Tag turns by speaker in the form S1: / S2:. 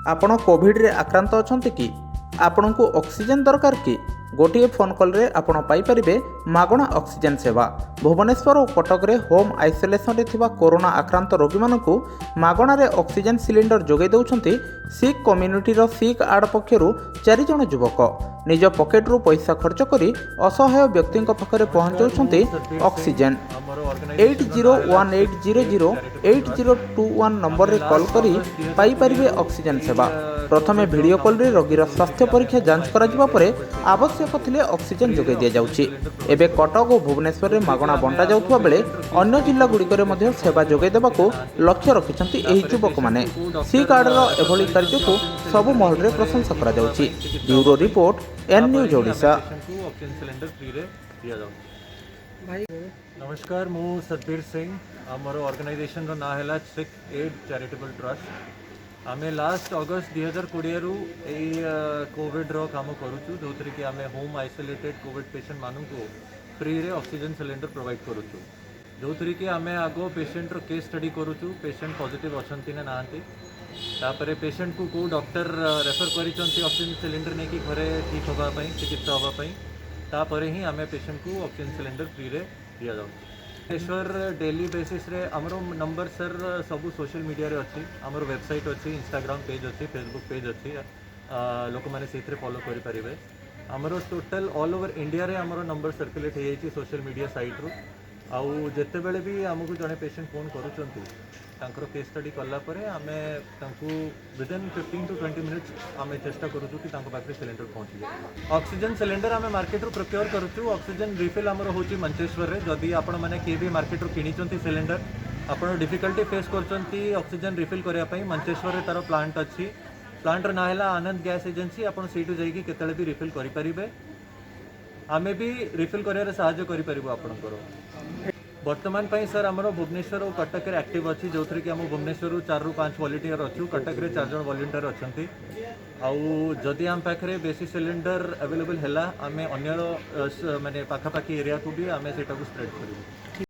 S1: आपण कोविड रे आक्रांत अछंती कि आपण को ऑक्सीजन दरकार कि गोटे फोन कॉल रे आपण पाई परिबे मागणा ऑक्सीजन सेवा। भुवनेश्वर और कटक रे होम आइसोलेशन रे थिबा कोरोना आक्रांत रोगी मानकु मागणा रे ऑक्सीजन सिलिंडर जोगै दउछंती सिख कम्युनिटी रो सिख आड पक्षरु 4 जण युवक निज पॉकेट रु पैसा खर्च करी असहाय व्यक्ति पाखरे पहुंचाउछंती ऑक्सीजन। 8018008021 नंबर रे कॉल करी पाई परिबे ऑक्सीजन सेवा। प्रथमे वीडियो कॉल रे रोगीर स्वास्थ्य परीक्षा जांच करा जिबा परे आवश्यक थिले ऑक्सीजन जोगै दिया जाउछि। एबे कटक और भुवनेश्वर रे मागणा बंटा जाउथबा बेले अन्य जिल्ला गुड़िकरे मध्ये सेवा जोगै देबाको लक्ष्य रखिछंती एही युवक माने। सी कार्ड रो एभली कार्य को सब महल रे प्रशंसा करा जाउछि। Bureau report N news Odisha.
S2: नमस्कार, मु सतबीर सिंह। आमर ऑर्गेनाइजेशन रो ना हैला सिख एड चैरिटेबल ट्रस्ट। आमे लास्ट अगस्त 2020 रु कोविड रो काम करूछु, जोथरे कि आमे होम आइसोलेटेड कोविड पेशेंट मानु को फ्री रे ऑक्सीजन सिलेंडर प्रोवाइड करूछु। जोथरे कि आमे आगो पेशेंट रो केस स्टडी करूछु, पेशेंट पॉजिटिव अछंती ना नांती, तापरे पेशेंट को डॉक्टर रेफर करिसंती ऑक्सीजन सिलेंडर ने कि घरे ठीक होबा पई, चिकित्सा होबा पई, तापरे ही आमे पेशेंट को ऑक्सीजन सिलेंडर फ्री रे दिया जाउ। ईश्वर डेली बेसिस रे हमरो नंबर सर सब सोशल मीडिया रे अछि, हमर वेबसाइट अछि, इंस्टाग्राम पेज अछि, फेसबुक पेज अछि, लोक माने सेथरे फॉलो करि परिबे। हमरो टोटल ऑल ओवर इंडिया रे हमरो नंबर सर्कुलेट हे जाइछि सोशल मीडिया साइट रो। आउ जेते बेले भी हमकु जने पेशेंट फोन करूचंती तांकर केस स्टडी कला परे आमे तांकु विदिन 15 टू 20 मिनिट्स आमे चेष्टा करूछु कि तांको पाखरे सिलेंडर पहुंची जाय। ऑक्सीजन सिलेंडर आमे मार्केट रो प्रोक्योर करूछु। ऑक्सीजन रिफिल हमरो होची मंचेश्वर रे। जदी आपण माने के भी मार्केट रो किनिचंती सिलेंडर, आपण डिफिकल्टी फेस करचंती ऑक्सीजन रिफिल करिया पई, मंचेश्वर रे तारो प्लांट अछि। प्लांट रो ना हैला आनंद गैस एजेंसी। आपण सीटू जाईकी केतले भी रिफिल करि परिबे। आमे भी रिफिल करिया रे सहायता करि परिबो आपणकर। वर्तमान पाई सर हमरो भुवनेश्वर और कटक रे एक्टिव अछि, जोथरे कि हम भुवनेश्वर रु 4 रु 5 वॉलंटियर अछु, कटक रे 4 जण वॉलंटियर अछंती। आउ जदि हम पाखरे बेसी सिलेंडर अवेलेबल हैला, आमे अन्य माने पाखा पाखी एरिया को भी आमे सेटा को स्प्रेड करिबो।